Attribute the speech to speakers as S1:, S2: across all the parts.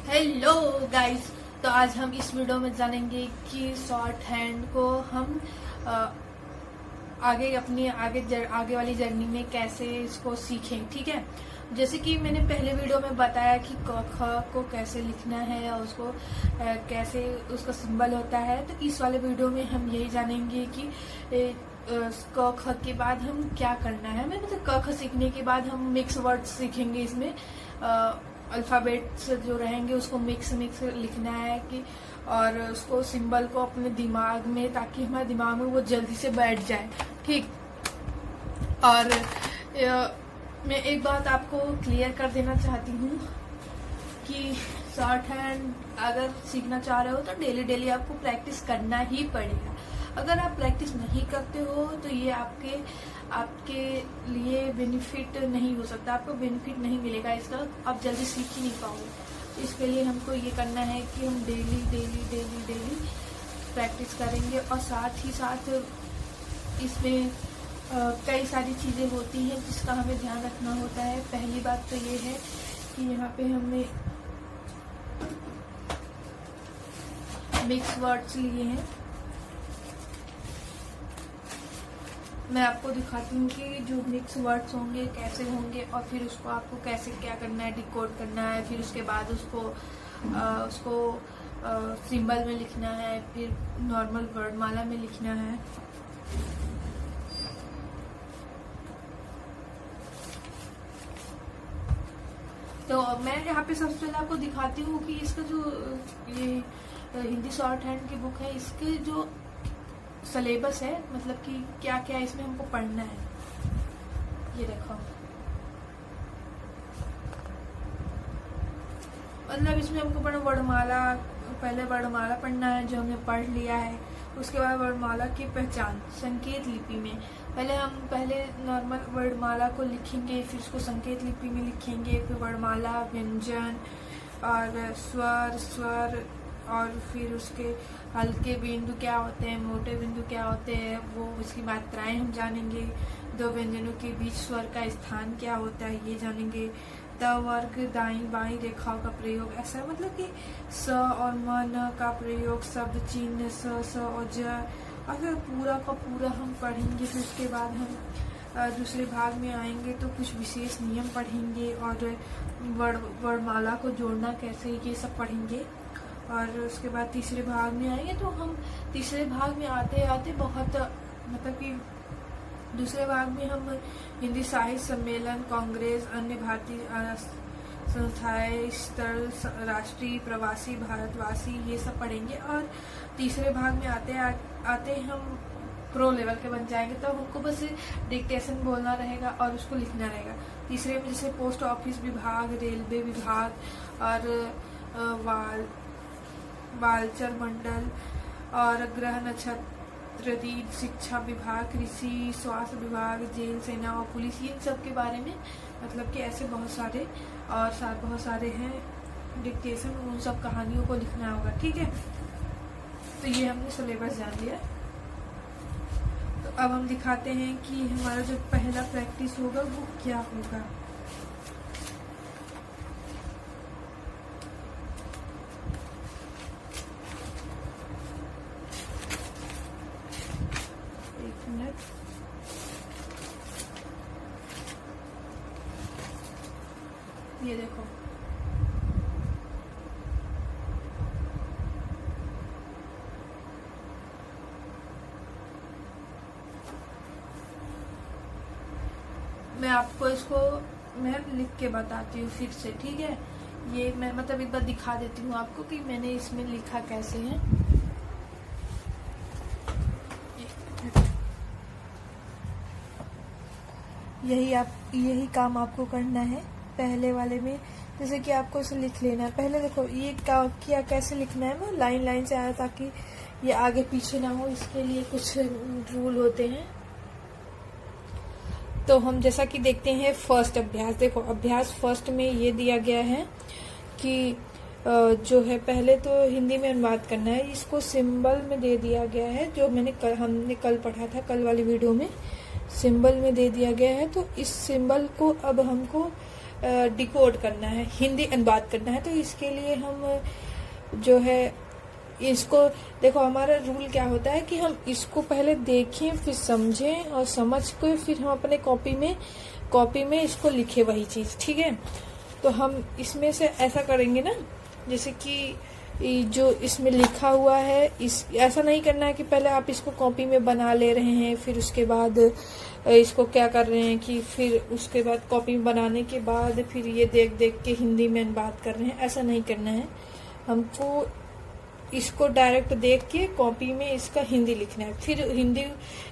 S1: Hello guys. तो आज हम इस वीडियो में जानेंगे कि शॉर्ट हैंड को हम आगे वाली जर्नी में कैसे इसको सीखें। ठीक है, जैसे कि मैंने पहले वीडियो में बताया कि क ख को कैसे लिखना है या उसको कैसे उसका सिंबल होता है। तो इस वाले वीडियो में हम यही जानेंगे कि क ख के बाद हम क्या करना है। मतलब क ख सीखने के बाद हम मिक्स वर्ड्स सीखेंगे। इसमें अल्फाबेट्स जो रहेंगे उसको मिक्स लिखना है कि और उसको सिंबल को अपने दिमाग में, ताकि हमारे दिमाग में वो जल्दी से बैठ जाए। ठीक। और मैं एक बात आपको क्लियर कर देना चाहती हूँ कि शॉर्ट हैंड अगर सीखना चाह रहे हो तो डेली आपको प्रैक्टिस करना ही पड़ेगा। अगर आप प्रैक्टिस नहीं करते हो तो ये आपके लिए बेनिफिट नहीं हो सकता, आपको बेनिफिट नहीं मिलेगा इसका, आप जल्दी सीख ही नहीं पाओगे। इसके लिए हमको ये करना है कि हम डेली प्रैक्टिस करेंगे। और साथ ही साथ इसमें कई सारी चीज़ें होती हैं जिसका हमें ध्यान रखना होता है। पहली बात तो ये है कि यहाँ पे हमने मिक्स वर्ड्स लिए हैं। मैं आपको दिखाती हूँ कि जो मिक्स वर्ड्स होंगे कैसे होंगे और फिर उसको आपको कैसे क्या करना है, डिकोड करना है। फिर उसके बाद उसको सिंबल में लिखना है, फिर नॉर्मल वर्डमाला में लिखना है। तो मैं यहाँ पे सबसे पहले आपको दिखाती हूँ कि इसका जो ये हिंदी शॉर्ट हैंड की बुक है, इसके जो सिलेबस है, मतलब कि क्या क्या इसमें हमको पढ़ना है। ये देखो, मतलब इसमें हमको वर्णमाला, पहले वर्णमाला पढ़ना है जो हमने पढ़ लिया है। उसके बाद वर्णमाला की पहचान संकेत लिपि में, पहले नॉर्मल वर्णमाला को लिखेंगे, फिर उसको संकेत लिपि में लिखेंगे, फिर वर्णमाला, व्यंजन और स्वर और फिर उसके हल्के बिंदु क्या होते हैं, मोटे बिंदु क्या होते हैं, वो उसकी मात्राएं हम जानेंगे। दो व्यंजनों के बीच स्वर का स्थान क्या होता है ये जानेंगे। त वर्ग दाईं बाईं रेखाओं का प्रयोग, ऐसा मतलब कि स और म न का प्रयोग, शब्द चिन्ह स और ज, अगर पूरा का पूरा हम पढ़ेंगे। फिर उसके बाद हम दूसरे भाग में आएंगे तो कुछ विशेष नियम पढ़ेंगे और वर्णमाला को जोड़ना कैसे, ये सब पढ़ेंगे। और उसके बाद तीसरे भाग में आएंगे तो हम तीसरे भाग में आते आते बहुत, मतलब कि दूसरे भाग में हम हिंदी साहित्य सम्मेलन, कांग्रेस, अन्य भारतीय संस्थाएं, स्तर, राष्ट्रीय, प्रवासी, भारतवासी, ये सब पढ़ेंगे। और तीसरे भाग में आते हम प्रो लेवल के बन जाएंगे। तो हमको बस डिक्टेशन बोलना रहेगा और उसको लिखना रहेगा। तीसरे में जैसे पोस्ट ऑफिस विभाग, रेलवे विभाग और वालचर मंडल और ग्रह नक्षत्र, शिक्षा विभाग, कृषि, स्वास्थ्य विभाग, जेल, सेना और पुलिस, इन सब के बारे में, मतलब कि ऐसे बहुत सारे हैं डिक्टेशन, उन सब कहानियों को लिखना होगा। ठीक है, तो ये हमने सिलेबस जान लिया। तो अब हम दिखाते हैं कि हमारा जो पहला प्रैक्टिस होगा वो क्या होगा। ये देखो, मैं आपको इसको लिख के बताती हूँ फिर से। ठीक है, ये मैं मतलब एक बार दिखा देती हूँ आपको कि मैंने इसमें लिखा कैसे है। यही काम आपको करना है। पहले वाले में जैसे कि आपको इसे लिख लेना है। पहले देखो ये क्या कैसे लिखना है, मैं लाइन से आया ताकि ये आगे पीछे ना हो, इसके लिए कुछ रूल होते हैं। तो हम जैसा कि देखते हैं फर्स्ट अभ्यास। देखो अभ्यास फर्स्ट में ये दिया गया है कि जो है पहले तो हिंदी में अनुवाद करना है। इसको सिंबल में दे दिया गया है, जो हमने कल पढ़ा था, कल वाली वीडियो में सिंबल में दे दिया गया है। तो इस सिंबल को अब हमको डिकोड करना है, हिंदी अनुवाद करना है। तो इसके लिए हम जो है इसको देखो, हमारा रूल क्या होता है कि हम इसको पहले देखें, फिर समझें, और समझ के फिर हम अपने कॉपी में इसको लिखे वही चीज, ठीक है। तो हम इसमें से ऐसा करेंगे ना, जैसे कि जो इसमें लिखा हुआ है, ऐसा नहीं करना है कि पहले आप इसको कॉपी में बना ले रहे हैं, फिर उसके बाद इसको क्या कर रहे हैं कि फिर उसके बाद कॉपी में बनाने के बाद फिर ये देख देख के हिंदी में बात कर रहे हैं। ऐसा नहीं करना है, हमको इसको डायरेक्ट देख के कॉपी में इसका हिंदी लिखना है, फिर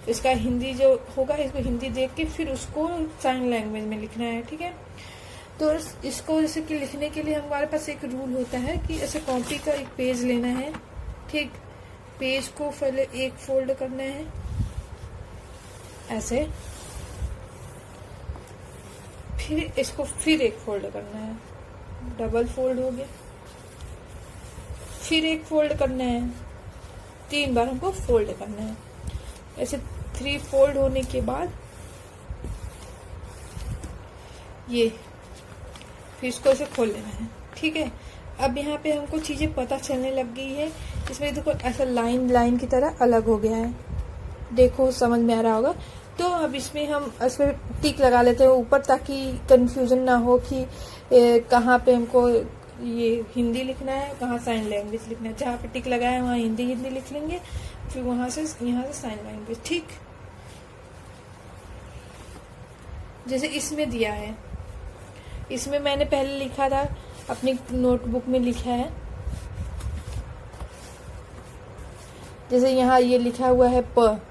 S1: इसका हिंदी जो होगा इसको हिंदी देख के फिर उसको साइन लैंग्वेज में लिखना है, ठीक है। तो इसको जैसे कि लिखने के लिए हमारे पास एक रूल होता है कि ऐसे कॉपी का एक पेज लेना है, ठीक। पेज को पहले एक फोल्ड करना है ऐसे, फिर इसको फिर एक फोल्ड करना है, डबल फोल्ड हो गया, फिर एक फोल्ड करना है, 3 बार हमको फोल्ड करना है। ऐसे 3 फोल्ड होने के बाद ये फिर इसको ऐसे खोल लेना है, ठीक है। अब यहाँ पे हमको चीजें पता चलने लग गई है। इसमें देखो ऐसा लाइन की तरह अलग हो गया है, देखो समझ में आ रहा होगा। तो अब इसमें हम इसमें टिक लगा लेते हैं ऊपर, ताकि कंफ्यूजन ना हो कि कहाँ पे हमको ये हिंदी लिखना है, कहाँ साइन लैंग्वेज लिखना है। जहाँ पे टिक लगाया है वहाँ हिंदी लिख लेंगे, फिर यहाँ से साइन लैंग्वेज, ठीक। जैसे इसमें दिया है, इसमें मैंने पहले लिखा था, अपनी नोटबुक में लिखा है। जैसे यहाँ ये लिखा हुआ है प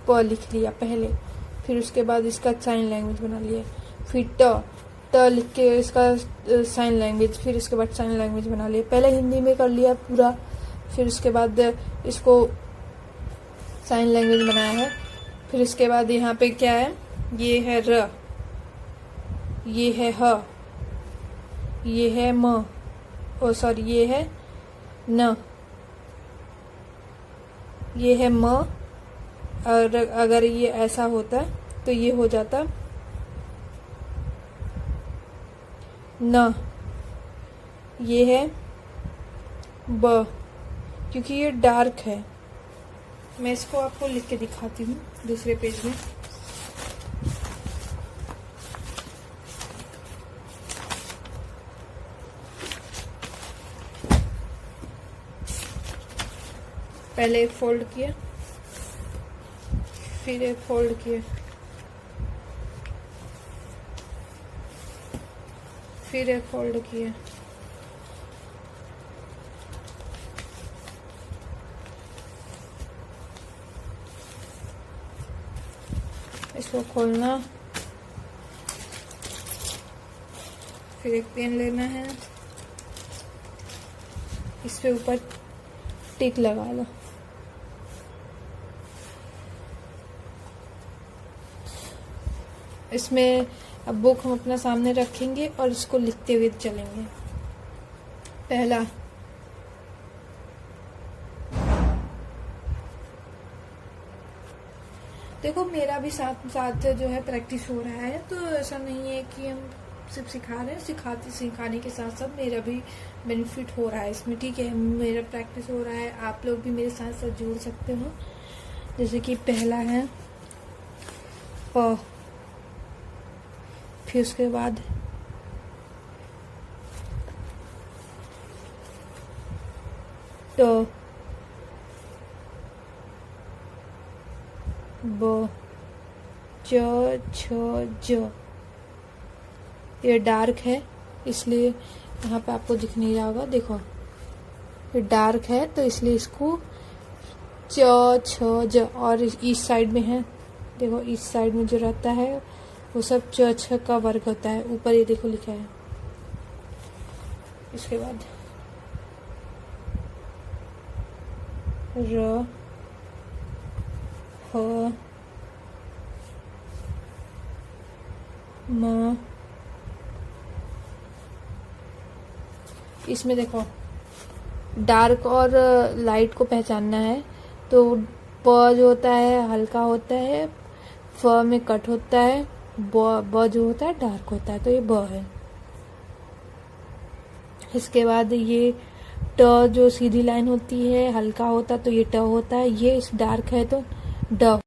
S1: लिख लिया पहले, फिर उसके बाद इसका साइन लैंग्वेज बना लिया, फिर त लिख के इसका साइन लैंग्वेज, फिर इसके बाद साइन लैंग्वेज बना लिया। पहले हिंदी में कर लिया पूरा, फिर उसके बाद इसको साइन लैंग्वेज बनाया है। फिर इसके बाद यहाँ पे क्या है, ये है र, ये है ह, ये है म, ओ सॉरी ये है न, ये है म। और अगर ये ऐसा होता तो ये हो जाता न, ये है ब, क्योंकि ये डार्क है। मैं इसको आपको लिख के दिखाती हूँ दूसरे पेज में। पहले एक फोल्ड किया, फिर एक फोल्ड किया, फिर एक फोल्ड किया, इसको खोलना, फिर एक पेन लेना है, इस पे ऊपर टिक लगा लो। इसमें अब बुक हम अपना सामने रखेंगे और इसको लिखते हुए चलेंगे। पहला देखो, मेरा भी साथ साथ जो है प्रैक्टिस हो रहा है, तो ऐसा नहीं है कि हम सिर्फ सिखा रहे हैं, सिखाने के साथ साथ मेरा भी बेनिफिट हो रहा है इसमें, ठीक है। मेरा प्रैक्टिस हो रहा है, आप लोग भी मेरे साथ साथ जुड़ सकते हो। जैसे कि पहला है प, फिर उसके बाद ट, ब, च, छ, ज। ये डार्क है इसलिए यहाँ पे आपको दिख नहीं रहा होगा, देखो ये डार्क है तो इसलिए इसको च, छ, ज। और इस साइड में है, देखो इस साइड में जो रहता है वो सब च, छ का वर्ग होता है। ऊपर ये देखो लिखा है। इसके बाद र, ह, म। इसमें देखो डार्क और लाइट को पहचानना है, तो प जो होता है हल्का होता है, फ में कट होता है, ब जो होता है डार्क होता है, तो ये ब है। इसके बाद ये ट जो सीधी लाइन होती है हल्का होता है तो ये ट होता है, ये डार्क है तो ड